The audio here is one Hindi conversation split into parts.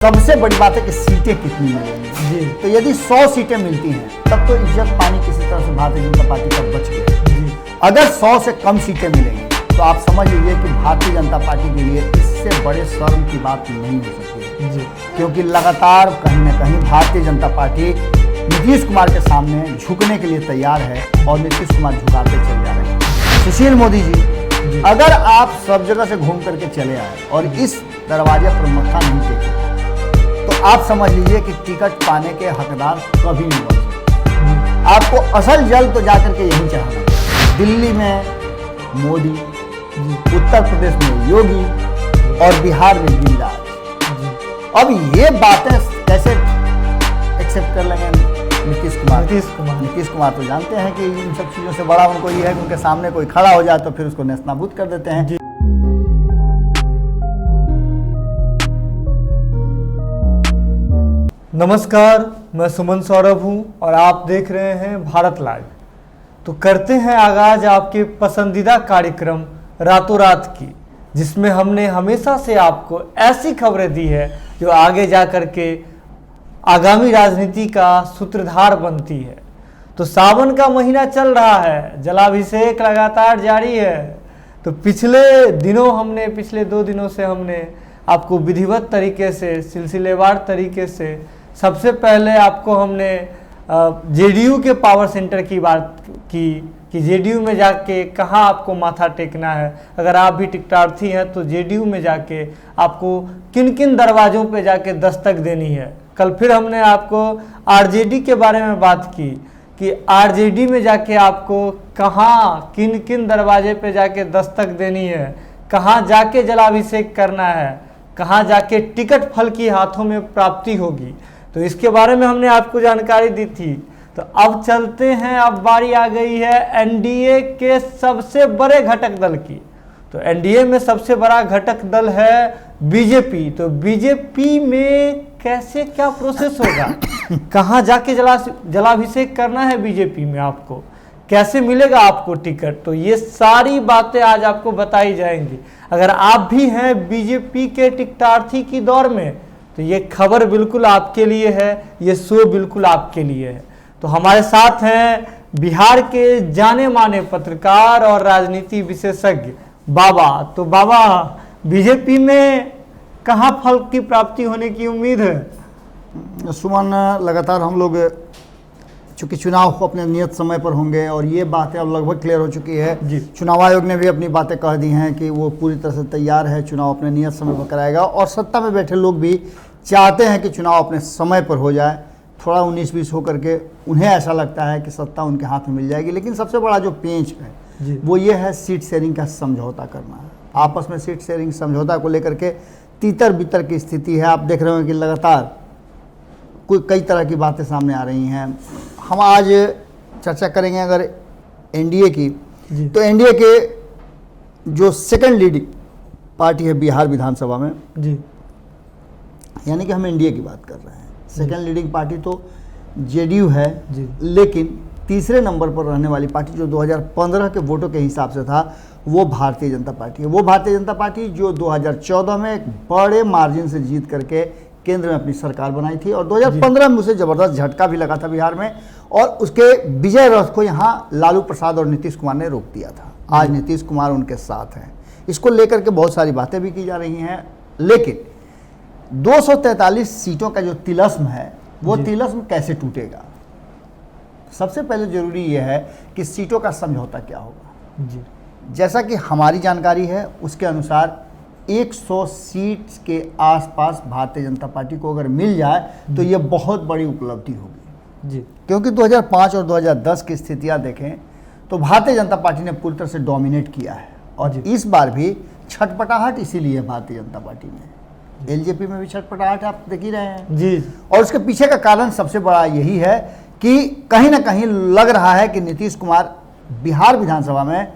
सबसे बड़ी बात है कि सीटें कितनी मिलेंगी जी। तो यदि 100 सीटें मिलती हैं तब तो इज्जत पानी किसी तरह से भारतीय जनता पार्टी का बच गया जी। अगर 100 से कम सीटें मिलेंगी तो आप समझ लीजिए कि भारतीय जनता पार्टी के लिए इससे बड़े शर्म की बात नहीं हो सकती है जी। क्योंकि लगातार कहीं ना कहीं भारतीय जनता पार्टी नीतीश कुमार के सामने झुकने के लिए तैयार है और नीतीश कुमार झुकाते चले जा रहे हैं। सुशील मोदी जी, अगर आप सब जगह से घूम करके चले आए और इस दरवाजे पर मत्था नहीं टेके तो आप समझ लीजिए कि टिकट पाने के हकदार कभी नहीं बन सकते। आपको असल जल तो जाकर के यहीं चढ़ाना है। दिल्ली में मोदी, उत्तर प्रदेश में योगी और बिहार में गिरिराज। अब ये बातें कैसे एक्सेप्ट कर लेंगे नीतीश कुमार तो जानते हैं कि इन सब चीज़ों से बड़ा उनको ये है कि उनके सामने कोई खड़ा हो जाए तो फिर उसको नेस्तनाबूद कर देते हैं। नमस्कार, मैं सुमन सौरभ हूं और आप देख रहे हैं भारत लाइव। तो करते हैं आगाज आपके पसंदीदा कार्यक्रम रातों रात की, जिसमें हमने हमेशा से आपको ऐसी खबरें दी है जो आगे जा कर के आगामी राजनीति का सूत्रधार बनती है। तो सावन का महीना चल रहा है, जलाभिषेक लगातार जारी है। तो पिछले 2 दिनों से हमने आपको विधिवत तरीके से, सिलसिलेवार तरीके से, सबसे पहले आपको हमने जेडीयू के पावर सेंटर की बात की कि जेडीयू में जाके कहाँ आपको माथा टेकना है। अगर आप भी टिकटार्थी हैं तो जेडीयू में जाके आपको किन किन दरवाज़ों पे जाके दस्तक देनी है। कल फिर हमने आपको आरजेडी के बारे में बात की कि आरजेडी में जाके आपको कहाँ किन किन दरवाजे पे जाके दस्तक देनी है, कहाँ जाके जलाभिषेक करना है, कहाँ जाके टिकट फल की हाथों में प्राप्ति होगी। तो इसके बारे में हमने आपको जानकारी दी थी। तो अब चलते हैं, अब बारी आ गई है एनडीए के सबसे बड़े घटक दल की। तो एनडीए में सबसे बड़ा घटक दल है बीजेपी। तो बीजेपी में कैसे क्या प्रोसेस होगा, कहाँ जाके जलाभिषेक करना है बीजेपी में, आपको कैसे मिलेगा आपको टिकट, तो ये सारी बातें आज आपको बताई जाएंगी। अगर आप भी हैं बीजेपी के टिकटार्थी की दौर में तो ये खबर बिल्कुल आपके लिए है, ये शो बिल्कुल आपके लिए है। तो हमारे साथ हैं बिहार के जाने माने पत्रकार और राजनीति विशेषज्ञ बाबा। तो बाबा, बीजेपी में कहाँ फल की प्राप्ति होने की उम्मीद है? सुमन, लगातार हम लोग चूँकि चुनाव को अपने नियत समय पर होंगे और ये बातें अब लगभग क्लियर हो चुकी है जी। चुनाव आयोग ने भी अपनी बातें कह दी हैं कि वो पूरी तरह से तैयार है, चुनाव अपने नियत समय पर कराएगा और सत्ता में बैठे लोग भी चाहते हैं कि चुनाव अपने समय पर हो जाए। थोड़ा 19-20 होकर के उन्हें ऐसा लगता है कि सत्ता उनके हाथ में मिल जाएगी। लेकिन सबसे बड़ा जो पेंच है वो ये है सीट शेयरिंग का समझौता करना। आपस में सीट शेयरिंग समझौता को लेकर के तीतर बितर की स्थिति है। आप देख रहे हो कि लगातार कई तरह की बातें सामने आ रही हैं। हम आज चर्चा करेंगे अगर एनडीए की, तो एनडीए के जो सेकंड लीडिंग पार्टी है बिहार विधानसभा में जी, यानी कि हम एनडीए की बात कर रहे हैं। सेकंड लीडिंग पार्टी तो जेडीयू है जी। लेकिन तीसरे नंबर पर रहने वाली पार्टी जो 2015 के वोटों के हिसाब से था वो भारतीय जनता पार्टी है। वो भारतीय जनता पार्टी जो 2014 में एक बड़े मार्जिन से जीत करके केंद्र में अपनी सरकार बनाई थी और 2015 में उसे जबरदस्त झटका भी लगा था बिहार में और उसके विजय रथ को यहाँ लालू प्रसाद और नीतीश कुमार ने रोक दिया था। आज नीतीश कुमार उनके साथ हैं। इसको लेकर के बहुत सारी बातें भी की जा रही हैं। लेकिन 243 सीटों का जो तिलस्म है वो तिलस्म कैसे टूटेगा? सबसे पहले जरूरी यह है कि सीटों का समझौता क्या होगा जी। जैसा कि हमारी जानकारी है उसके अनुसार 100 सीट के आसपास भारतीय जनता पार्टी को अगर मिल जाए तो ये बहुत बड़ी उपलब्धि होगी जी। क्योंकि 2005 और 2010 की स्थितियां देखें तो भारतीय जनता पार्टी ने पूरी तरह से डोमिनेट किया है और इस बार भी छटपटाहट इसीलिए भारतीय जनता पार्टी में, एलजेपी में भी छटपटाहट आप देख ही रहे हैं जी। और उसके पीछे का कारण सबसे बड़ा यही है कि कहीं ना कहीं लग रहा है कि नीतीश कुमार बिहार विधानसभा में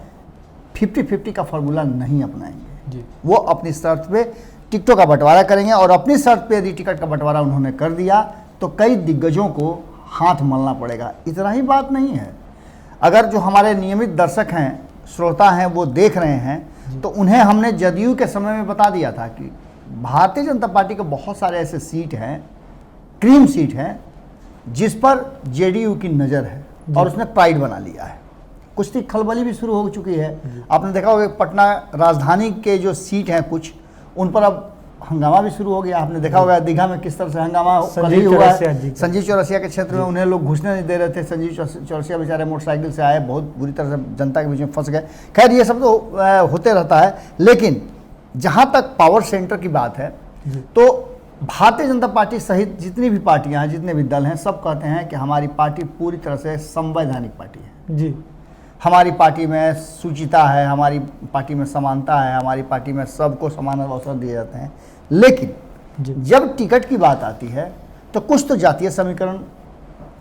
50-50 का फॉर्मूला नहीं अपनाएंगे जी। वो अपनी शर्त पे टिकटों का बंटवारा करेंगे और अपनी शर्त पे यदि टिकट का बंटवारा उन्होंने कर दिया तो कई दिग्गजों को हाथ मलना पड़ेगा। इतना ही बात नहीं है, अगर जो हमारे नियमित दर्शक हैं, श्रोता हैं, वो देख रहे हैं तो उन्हें हमने जदयू के समय में बता दिया था कि भारतीय जनता पार्टी के बहुत सारे ऐसे सीट हैं, क्रीम सीट हैं, जिस पर जेडीयू की नज़र है और उसने प्राइड बना लिया है। कुछ खलबली भी शुरू हो चुकी है। आपने देखा होगा पटना राजधानी के जो सीट हैं कुछ, उन पर अब हंगामा भी शुरू हो गया। आपने देखा होगा दीघा में किस तरह से हंगामा कल ही हुआ है। संजीव चौरसिया के क्षेत्र में उन्हें लोग घुसने नहीं दे रहे थे। संजीव चौरसिया बेचारे मोटरसाइकिल से आए, बहुत बुरी तरह से जनता के बीच में फंस गए। खैर ये सब तो होते रहता है, लेकिन जहाँ तक पावर सेंटर की बात है तो भारतीय जनता पार्टी सहित जितनी भी पार्टियां हैं, जितने भी दल हैं, सब कहते हैं कि हमारी पार्टी पूरी तरह से संवैधानिक पार्टी है जी। हमारी पार्टी में सुचिता है, हमारी पार्टी में समानता है, हमारी पार्टी में सबको समान अवसर दिए जाते हैं। लेकिन जब टिकट की बात आती है तो कुछ तो जातीय समीकरण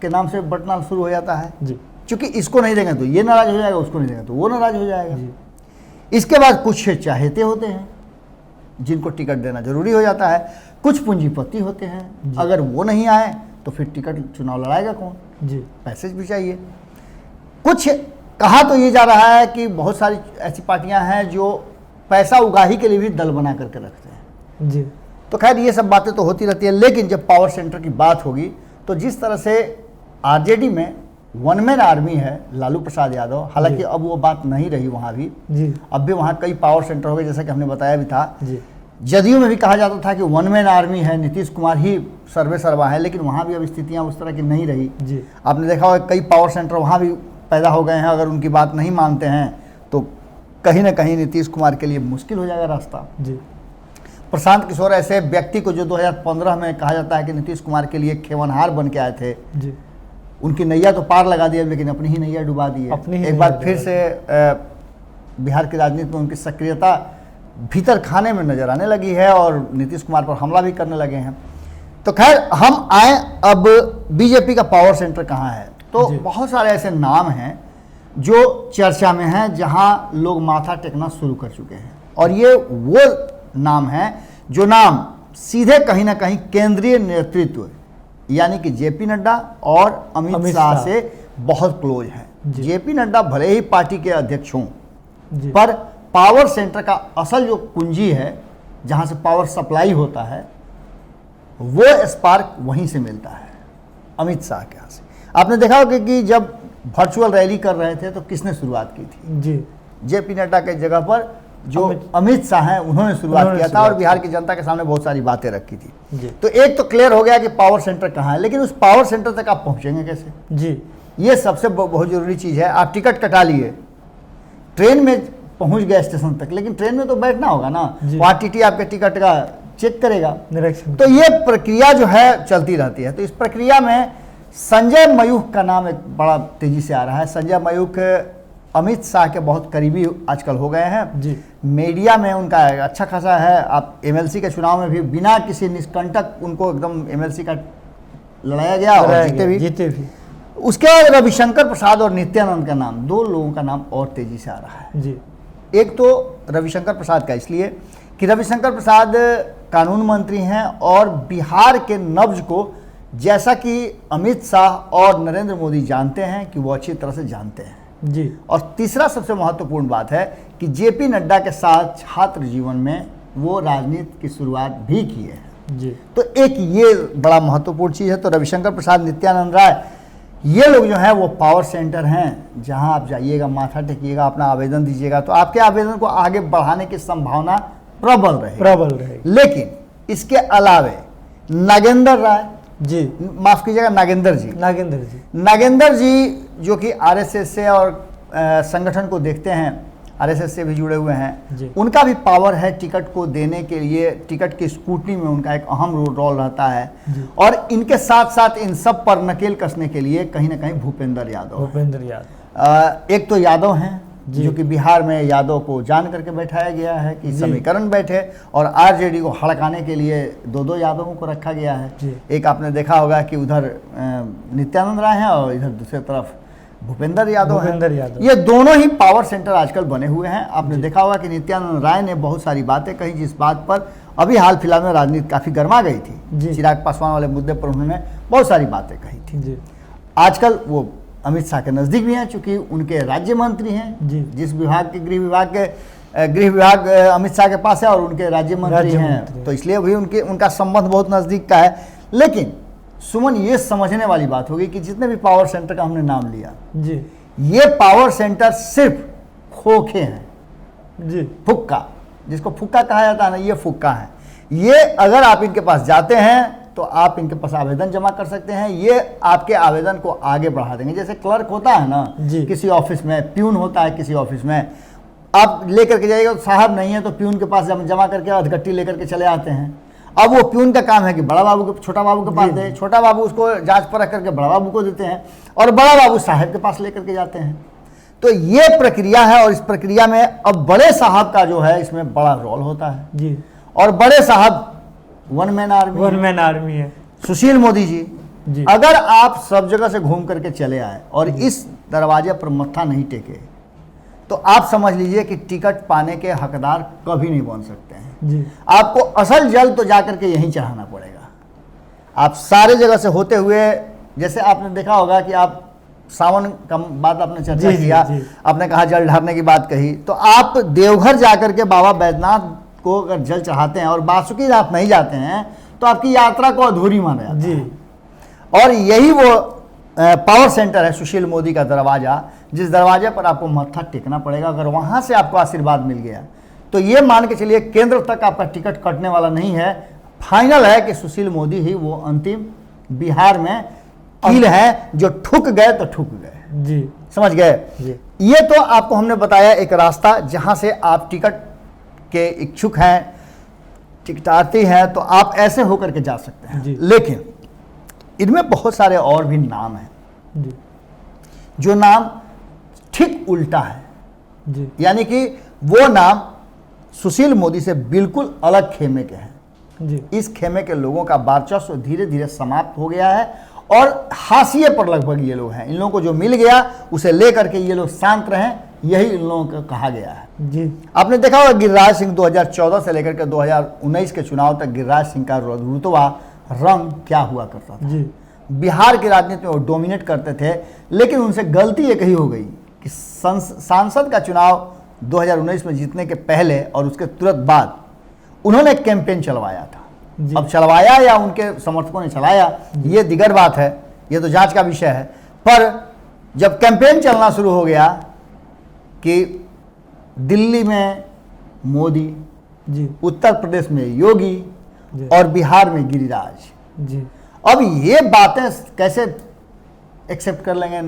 के नाम से बंटना शुरू हो जाता है जी। क्योंकि इसको नहीं देंगे तो ये नाराज हो जाएगा, उसको नहीं देंगे तो वो नाराज हो जाएगा। इसके बाद कुछ चाहते होते हैं जिनको टिकट देना जरूरी हो जाता है, कुछ पूंजीपति होते हैं, अगर वो नहीं आए तो फिर टिकट चुनाव लड़ाएगा कौन जी। पैसे भी चाहिए। कुछ कहा तो ये जा रहा है कि बहुत सारी ऐसी पार्टियां हैं जो पैसा उगाही के लिए भी दल बना करके रखते हैं जी। तो खैर ये सब बातें तो होती रहती है, लेकिन जब पावर सेंटर की बात होगी तो जिस तरह से आरजेडी में वन मैन आर्मी है लालू प्रसाद यादव, हालांकि अब वो बात नहीं रही वहाँ भी जी। अब भी वहाँ कई पावर सेंटर हो गए, जैसा कि हमने बताया भी था जी। जदयू में भी कहा जाता था कि वन मैन आर्मी है, नीतीश कुमार ही सर्वे सर्वा है, लेकिन वहाँ भी अब स्थितियाँ उस तरह की नहीं रही जी। आपने देखा होगा कई पावर सेंटर वहाँ भी पैदा हो गए हैं। अगर उनकी बात नहीं मानते हैं तो कहीं ना कहीं नीतीश कुमार के लिए मुश्किल हो जाएगा रास्ता जी। प्रशांत किशोर ऐसे व्यक्ति को जो 2015 में कहा जाता है कि नीतीश कुमार के लिए खेवनहार बन के आए थे जी। उनकी नैया तो पार लगा दी, लेकिन अपनी ही नैया डुबा दी है। एक बार फिर से बिहार की राजनीति में उनकी सक्रियता भीतर खाने में नजर आने लगी है और नीतीश कुमार पर हमला भी करने लगे हैं। तो खैर हम आए अब बीजेपी का पावर सेंटर कहाँ है, तो बहुत सारे ऐसे नाम हैं जो चर्चा में हैं, जहाँ लोग माथा टेकना शुरू कर चुके हैं। और ये वो नाम है जो नाम सीधे कहीं ना कहीं केंद्रीय नेतृत्व यानी कि जेपी नड्डा और अमित शाह से बहुत क्लोज है। जेपी नड्डा भले ही पार्टी के अध्यक्ष हों, पर पावर सेंटर का असल जो कुंजी है, जहां से पावर सप्लाई होता है, वो स्पार्क वहीं से मिलता है, अमित शाह के यहाँ से। आपने देखा होगा कि जब वर्चुअल रैली कर रहे थे तो किसने शुरुआत की थी जी। जेपी नड्डा के जगह पर जो अमित शाह हैं उन्होंने शुरुआत किया था और बिहार की जनता के सामने बहुत सारी बातें रखी थी। तो एक तो क्लियर हो गया कि पावर सेंटर कहाँ है, लेकिन उस पावर सेंटर तक आप पहुंचेंगे कैसे जी। ये सबसे बहुत जरूरी चीज़ है। आप टिकट कटा लिए, ट्रेन में पहुंच गए स्टेशन तक, लेकिन ट्रेन में तो बैठना होगा ना, वहाँ टीटी आपके टिकट का चेक करेगा। तो ये प्रक्रिया जो है चलती रहती है। तो इस प्रक्रिया में संजय मयूख का नाम एक बड़ा तेजी से आ रहा है। संजय मयूख अमित शाह के बहुत करीबी आजकल हो गए हैं जी। मीडिया में उनका अच्छा खासा है। आप एमएलसी के चुनाव में भी बिना किसी निष्कंटक उनको एकदम एमएलसी का लड़ाया गया और जीते भी। उसके बाद रविशंकर प्रसाद और नित्यानंद का नाम, दो लोगों का नाम और तेजी से आ रहा है जी। एक तो रविशंकर प्रसाद का इसलिए कि रविशंकर प्रसाद कानून मंत्री हैं और बिहार के नब्ज को, जैसा कि अमित शाह और नरेंद्र मोदी जानते हैं, कि वो अच्छी तरह से जानते हैं जी। और तीसरा सबसे महत्वपूर्ण बात है कि जेपी नड्डा के साथ छात्र जीवन में वो राजनीति की शुरुआत भी की है जी। तो एक ये बड़ा महत्वपूर्ण चीज़ है। तो रविशंकर प्रसाद, नित्यानंद राय, ये लोग जो हैं वो पावर सेंटर हैं, जहां आप जाइएगा, माथा टेकिएगा, अपना आवेदन दीजिएगा, तो आपके आवेदन को आगे बढ़ाने की संभावना प्रबल रहेगी। लेकिन इसके अलावे नागेंद्र राय जी, माफ कीजिएगा, नागेंद्र जी जो कि आरएसएस से और संगठन को देखते हैं, आरएसएस से भी जुड़े हुए हैं, उनका भी पावर है टिकट को देने के लिए। टिकट की स्क्रूटनी में उनका एक अहम रोल रहता है। और इनके साथ साथ इन सब पर नकेल कसने के लिए कहीं ना कहीं भूपेंद्र यादव एक तो यादव हैं जो कि बिहार में यादव को जान करके बैठाया गया है कि समीकरण बैठे, और आरजेडी को हड़काने के लिए दो यादवों को रखा गया है। एक आपने देखा होगा कि उधर नित्यानंद राय हैं और इधर दूसरी तरफ भूपेंद्र यादव हैं। ये दोनों ही पावर सेंटर आजकल बने हुए हैं। आपने देखा होगा कि नित्यानंद राय ने बहुत सारी बातें कही, जिस बात पर अभी हाल फिलहाल में राजनीति काफी गर्मा गई थी। चिराग पासवान वाले मुद्दे पर उन्होंने बहुत सारी बातें कही थी। आजकल वो अमित शाह के नजदीक भी हैं, चूंकि उनके राज्य मंत्री हैं जिस विभाग के, गृह विभाग के, गृह विभाग अमित शाह के पास है और उनके राज्य मंत्री हैं, तो इसलिए भी उनका संबंध बहुत नज़दीक का है। लेकिन सुमन, ये समझने वाली बात होगी कि जितने भी पावर सेंटर का हमने नाम लिया जी, ये पावर सेंटर सिर्फ खोखे हैं जी, फुक्का, जिसको फुक्का कहा जाता है ना, ये फुक्का है। ये अगर आप इनके पास जाते हैं तो आप इनके पास आवेदन जमा कर सकते हैं, ये आपके आवेदन को आगे बढ़ा देंगे। जैसे क्लर्क होता है ना किसी ऑफिस में, प्यून होता है किसी ऑफिस में, आप लेकर के जाइएगा तो साहब नहीं है तो प्यून के पास जमा करके अधगट्टी लेकर के चले आते हैं। अब वो प्यून का काम है कि बड़ा बाबू के, छोटा बाबू के पास दे, छोटा बाबू उसको जांच परख करके बड़ा बाबू को देते हैं और बड़ा बाबू साहब के पास लेकर के जाते हैं। तो ये प्रक्रिया है और इस प्रक्रिया में अब बड़े साहब का जो है इसमें बड़ा रोल होता है जी। और बड़े साहब वन मैन आर्मी है सुशील मोदी जी। जी। अगर आप सब जगह से घूम करके चले आए और इस दरवाजे पर मत्था नहीं टेके तो आप समझ लीजिए कि टिकट पाने के हकदार कभी नहीं बन सकते हैं जी। आपको असल जल तो जाकर के यहीं चढ़ाना पड़ेगा। आप सारे जगह से होते हुए, जैसे आपने देखा होगा कि आप सावन का बात आपने चर्चा किया, आपने कहा जल ढारने की बात कही, तो आप देवघर जाकर के बाबा बैद्यनाथ को अगर जल चढ़ाते हैं और बासुकीनाथ नहीं जाते हैं तो आपकी यात्रा को अधूरी माना जाता है। और यही वो पावर सेंटर है सुशील मोदी का दरवाज़ा, जिस दरवाजे पर आपको मत्था टेकना पड़ेगा। अगर वहाँ से आपको आशीर्वाद मिल गया तो ये मान के चलिए केंद्र तक आपका टिकट कटने वाला नहीं है। फाइनल है कि सुशील मोदी ही वो अंतिम बिहार में कील है, जो ठुक गए तो ठुक गए जी, समझ गए। ये तो आपको हमने बताया एक रास्ता जहाँ से आप टिकट के इच्छुक हैं, टिकटार्थी हैं, तो आप ऐसे होकर के जा सकते हैं। लेकिन इनमें बहुत सारे और भी नाम हैं जी, जो नाम ठीक उल्टा है जी। यानी कि वो नाम सुशील मोदी से बिल्कुल अलग खेमे के हैं जी। इस खेमे के लोगों का वर्चस्व धीरे धीरे समाप्त हो गया है और हाशिए पर लगभग ये लोग हैं। इन लोगों को जो मिल गया उसे लेकर के ये लोग शांत रहें, यही इन लोगों को कहा गया है जी। आपने देखा होगा गिरिराज सिंह 2014 से लेकर के 2019 के चुनाव तक गिरिराज सिंह का रुतबा रंग क्या हुआ करता था जी। बिहार की राजनीति में वो डोमिनेट करते थे। लेकिन उनसे गलती एक ही हो गई कि सांसद का चुनाव 2019 में जीतने के पहले और उसके तुरंत बाद उन्होंने कैंपेन चलवाया था। अब चलवाया या उनके समर्थकों ने चलाया ये दिगर बात है, ये तो जांच का विषय है। पर जब कैंपेन चलना शुरू हो गया कि दिल्ली में मोदी जी, उत्तर प्रदेश में योगी और बिहार में गिरिराज जी, अब ये बातें कैसे एक्सेप्ट कर लेंगे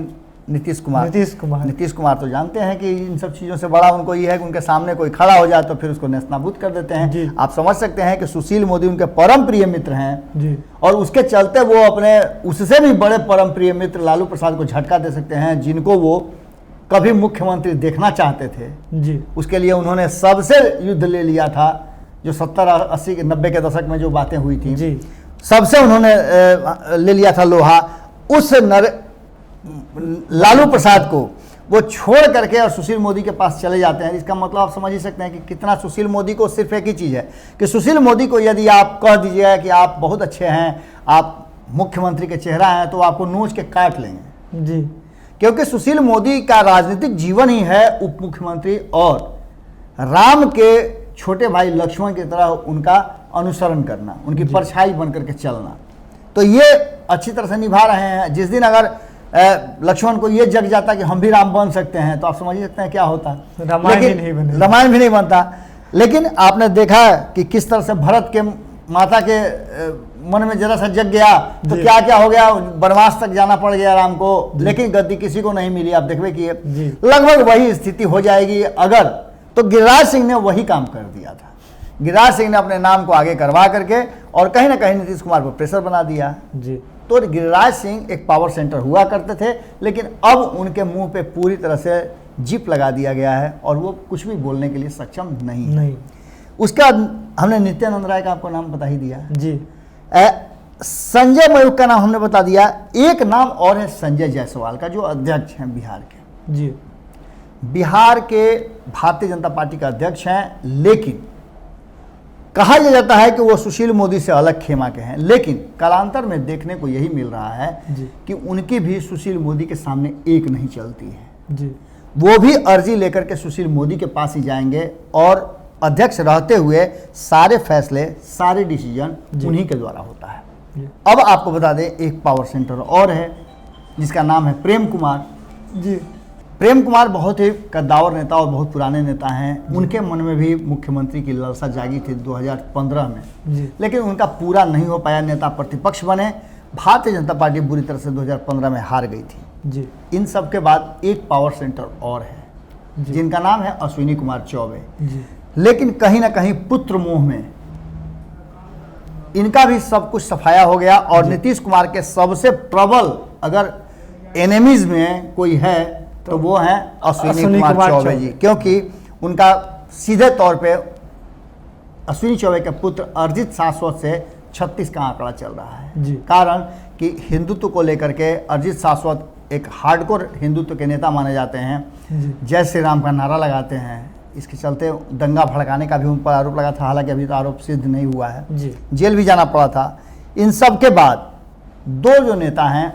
नीतीश कुमार तो जानते हैं कि इन सब चीज़ों से बड़ा उनको ये है कि उनके सामने कोई खड़ा हो जाए तो फिर उसको नेस्तनाबूद कर देते हैं। आप समझ सकते हैं कि सुशील मोदी उनके परम प्रिय मित्र हैं जी। और उसके चलते वो अपने उससे भी बड़े परम प्रिय मित्र लालू प्रसाद को झटका दे सकते हैं, जिनको वो कभी मुख्यमंत्री देखना चाहते थे जी। उसके लिए उन्होंने सबसे युद्ध ले लिया था। जो 70, 80, 90 के दशक में जो बातें हुई थी जी, सबसे उन्होंने ले लिया था लोहा। उस लालू प्रसाद को वो छोड़ करके और सुशील मोदी के पास चले जाते हैं। इसका मतलब आप समझ ही सकते हैं कि कितना सुशील मोदी को सिर्फ एक ही चीज़ है कि सुशील मोदी को यदि आप कह दीजिएगा कि आप बहुत अच्छे हैं, आप मुख्यमंत्री के चेहरा हैं, तो आपको नोच के काट लेंगे जी। क्योंकि सुशील मोदी का राजनीतिक जीवन ही है उप मुख्यमंत्री और राम के छोटे भाई लक्ष्मण की तरह उनका अनुसरण करना, उनकी परछाई बन करके चलना। तो ये अच्छी तरह से निभा रहे हैं। जिस दिन अगर लक्ष्मण को ये जग जाता कि हम भी राम बन सकते हैं तो आप समझ सकते हैं क्या होता, रामायण भी नहीं बनता। लेकिन आपने देखा कि किस तरह से भरत के माता के मन में जरा सा जग गया तो क्या क्या हो गया, वनवास तक जाना पड़ गया राम को, लेकिन गद्दी किसी को नहीं मिली। आप देखिए कि लगभग वही स्थिति हो जाएगी अगर, तो गिरिराज सिंह ने वही काम कर दिया था। गिरिराज सिंह ने अपने नाम को आगे करवा करके और कहीं ना कहीं नीतीश कुमार पर प्रेशर बना दिया जी। तो गिरिराज सिंह एक पावर सेंटर हुआ करते थे, लेकिन अब उनके मुंह पे पूरी तरह से जिप लगा दिया गया है और वो कुछ भी बोलने के लिए सक्षम नहीं है। उसका हमने नित्यानंद राय का आपको नाम बता ही दिया जी। संजय मयूख का नाम हमने बता दिया। एक नाम और है संजय जायसवाल का, जो अध्यक्ष हैं बिहार के जी। बिहार के भारतीय जनता पार्टी का अध्यक्ष हैं, लेकिन कहा यह जाता है कि वो सुशील मोदी से अलग खेमा के हैं। लेकिन कालांतर में देखने को यही मिल रहा है कि उनकी भी सुशील मोदी के सामने एक नहीं चलती है जी। वो भी अर्जी लेकर के सुशील मोदी के पास ही जाएंगे और अध्यक्ष रहते हुए सारे फैसले, सारे डिसीजन उन्हीं के द्वारा होता है। अब आपको बता दें एक पावर सेंटर और है जिसका नाम है प्रेम कुमार जी। प्रेम कुमार बहुत ही कद्दावर नेता और बहुत पुराने नेता हैं। उनके मन में भी मुख्यमंत्री की लालसा जागी थी 2015 में जी। लेकिन उनका पूरा नहीं हो पाया। नेता प्रतिपक्ष बने, भारतीय जनता पार्टी बुरी तरह से 2015 में हार गई थी जी। इन सब के बाद एक पावर सेंटर और है जिनका नाम है अश्विनी कुमार चौबे जी। लेकिन कहीं ना कहीं पुत्र मोह में इनका भी सब कुछ सफाया हो गया और नीतीश कुमार के सबसे प्रबल अगर एनिमीज में कोई है तो वो है अश्विनी कुमार चौबे जी, क्योंकि उनका सीधे तौर पे अश्विनी चौबे के पुत्र अर्जित शाश्वत से 36 का आंकड़ा चल रहा है जी। कारण कि हिंदुत्व को लेकर के अर्जित शाश्वत एक हार्डकोर हिंदुत्व के नेता माने जाते हैं। जय श्री राम का नारा लगाते हैं। इसके चलते दंगा भड़काने का भी उन पर आरोप लगा था, हालांकि अभी तो आरोप सिद्ध नहीं हुआ है जी। जेल भी जाना पड़ा था। इन सब के बाद दो जो नेता हैं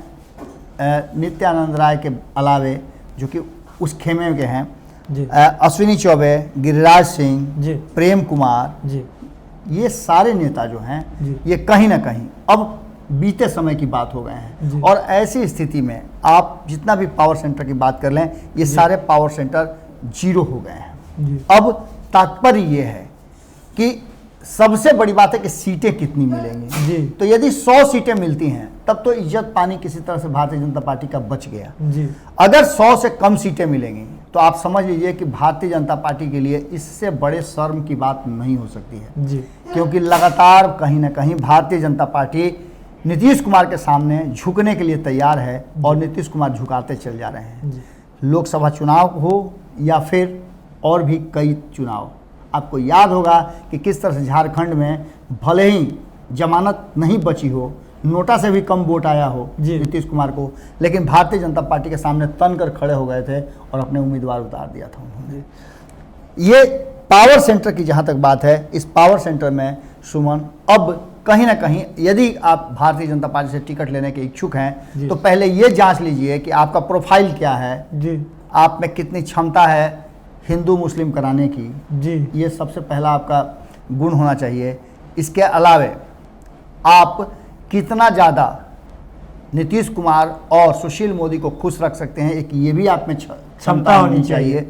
नित्यानंद राय के अलावे जो कि उस खेमे के हैं जी। अश्विनी चौबे, गिरिराज सिंह जी। प्रेम कुमार जी। ये सारे नेता जो हैं जी। ये कहीं ना कहीं अब बीते समय की बात हो गए हैं और ऐसी स्थिति में आप जितना भी पावर सेंटर की बात कर लें ये सारे पावर सेंटर जीरो हो गए हैं जी। अब तात्पर्य ये है कि सबसे बड़ी बात है कि सीटें कितनी मिलेंगी जी। तो यदि 100 सीटें मिलती हैं तब तो इज्जत पानी किसी तरह से भारतीय जनता पार्टी का बच गया। जी। अगर 100 से कम सीटें मिलेंगी तो आप समझ लीजिए कि भारतीय जनता पार्टी के लिए इससे बड़े शर्म की बात नहीं हो सकती है जी। क्योंकि लगातार कहीं ना कहीं भारतीय जनता पार्टी नीतीश कुमार के सामने झुकने के लिए तैयार है और नीतीश कुमार झुकाते चल जा रहे हैं। लोकसभा चुनाव हो या फिर और भी कई चुनाव, आपको याद होगा कि किस तरह से झारखंड में भले ही जमानत नहीं बची हो, नोटा से भी कम वोट आया हो नीतीश कुमार को, लेकिन भारतीय जनता पार्टी के सामने तन कर खड़े हो गए थे और अपने उम्मीदवार उतार दिया था उन्होंने। ये पावर सेंटर की जहाँ तक बात है, इस पावर सेंटर में सुमन अब कहीं ना कहीं यदि आप भारतीय जनता पार्टी से टिकट लेने के इच्छुक हैं तो पहले ये जांच लीजिए कि आपका प्रोफाइल क्या है जी। आप में कितनी क्षमता है हिंदू मुस्लिम कराने की जी। ये सबसे पहला आपका गुण होना चाहिए। इसके अलावे आप कितना ज़्यादा नीतीश कुमार और सुशील मोदी को खुश रख सकते हैं, एक ये भी आप में क्षमता होनी चाहिए।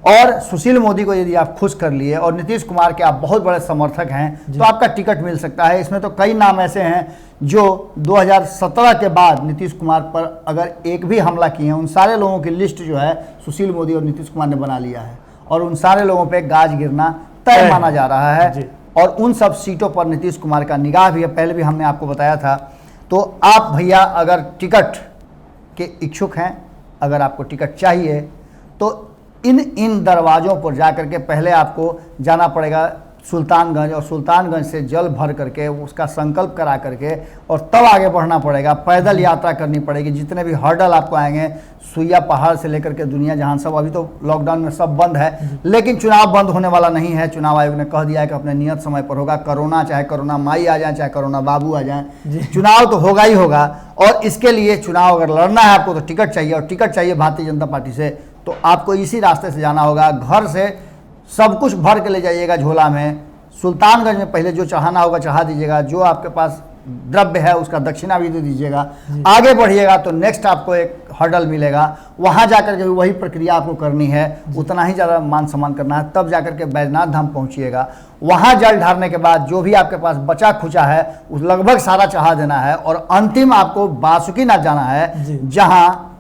और सुशील मोदी को यदि आप खुश कर लिए और नीतीश कुमार के आप बहुत बड़े समर्थक हैं तो आपका टिकट मिल सकता है। इसमें तो कई नाम ऐसे हैं जो 2017 के बाद नीतीश कुमार पर अगर एक भी हमला किए हैं, उन सारे लोगों की लिस्ट जो है सुशील मोदी और नीतीश कुमार ने बना लिया है और उन सारे लोगों पे गाज गिरना तय माना जा रहा है और उन सब सीटों पर नीतीश कुमार का निगाह भी है। पहले भी हमने आपको बताया था। तो आप भैया अगर टिकट के इच्छुक हैं, अगर आपको टिकट चाहिए तो इन दरवाज़ों पर जाकर के पहले आपको जाना पड़ेगा सुल्तानगंज और सुल्तानगंज से जल भर करके उसका संकल्प करा करके और तब आगे बढ़ना पड़ेगा। पैदल यात्रा करनी पड़ेगी। जितने भी हर्डल आपको आएंगे, सुइया पहाड़ से लेकर के दुनिया जहान सब, अभी तो लॉकडाउन में सब बंद है लेकिन चुनाव बंद होने वाला नहीं है। चुनाव आयोग ने कह दिया है कि अपने नियत समय पर होगा। कोरोना चाहे कोरोना माई आ जाए चाहे कोरोना बाबू आ जाए, चुनाव तो होगा ही होगा। और इसके लिए चुनाव अगर लड़ना है आपको तो टिकट चाहिए और टिकट चाहिए भारतीय जनता पार्टी से, तो आपको इसी रास्ते से जाना होगा। घर से सब कुछ भर के ले जाइएगा झोला में। सुल्तानगंज में पहले जो चढ़ाना होगा चढ़ा दीजिएगा, जो आपके पास द्रव्य है उसका दक्षिणा भी दे दीजिएगा। आगे बढ़िएगा तो नेक्स्ट आपको एक हर्डल मिलेगा, वहाँ जाकर के वही प्रक्रिया आपको करनी है, उतना ही ज़्यादा मान सम्मान करना है। तब जाकर के बैजनाथ धाम पहुँचिएगा। वहाँ जल ढारने के बाद जो भी आपके पास बचा खुचा है उस लगभग सारा चढ़ा देना है और अंतिम आपको बासुकीनाथ जाना है, जहाँ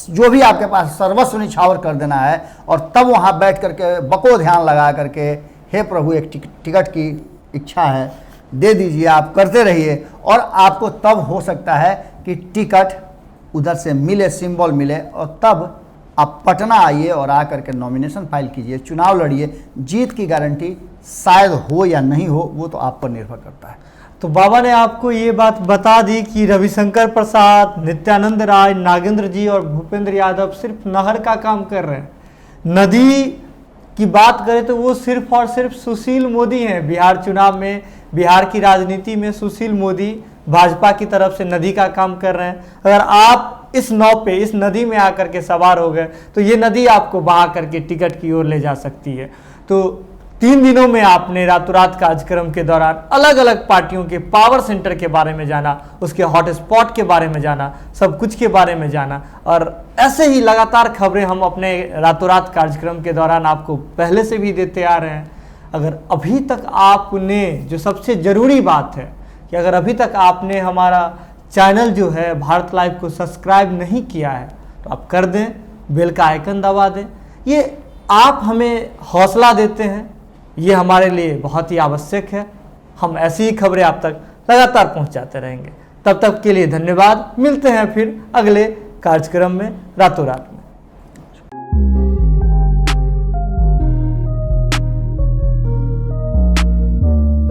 जो भी आपके पास सर्वस्व निछावर कर देना है और तब वहाँ बैठ करके बको ध्यान लगा करके, हे प्रभु एक टिकट की इच्छा है दे दीजिए, आप करते रहिए और आपको तब हो सकता है कि टिकट उधर से मिले, सिंबल मिले और तब आप पटना आइए और आकर के नॉमिनेशन फाइल कीजिए, चुनाव लड़िए। जीत की गारंटी शायद हो या नहीं हो, वो तो आप पर निर्भर करता है। तो बाबा ने आपको ये बात बता दी कि रविशंकर प्रसाद, नित्यानंद राय, नागेंद्र जी और भूपेंद्र यादव सिर्फ नहर का काम कर रहे हैं। नदी की बात करें तो वो सिर्फ और सिर्फ सुशील मोदी हैं। बिहार चुनाव में, बिहार की राजनीति में सुशील मोदी भाजपा की तरफ से नदी का काम कर रहे हैं। अगर आप इस नाव पे, इस नदी में आकर के सवार हो गए तो ये नदी आपको बहा करके टिकट की ओर ले जा सकती है। तो 3 दिनों में आपने रातों रात कार्यक्रम के दौरान अलग अलग पार्टियों के पावर सेंटर के बारे में जाना, उसके हॉटस्पॉट के बारे में जाना, सब कुछ के बारे में जाना, और ऐसे ही लगातार खबरें हम अपने रातों रात कार्यक्रम के दौरान आपको पहले से भी देते आ रहे हैं। अगर अभी तक आपने, जो सबसे ज़रूरी बात है कि अगर अभी तक आपने हमारा चैनल जो है भारत लाइव को सब्सक्राइब नहीं किया है तो आप कर दें, बेल का आइकन दबा दें। ये आप हमें हौसला देते हैं, ये हमारे लिए बहुत ही आवश्यक है। हम ऐसी ही खबरें आप तक लगातार पहुंचाते रहेंगे। तब तक के लिए धन्यवाद। मिलते हैं फिर अगले कार्यक्रम में रातों रात में।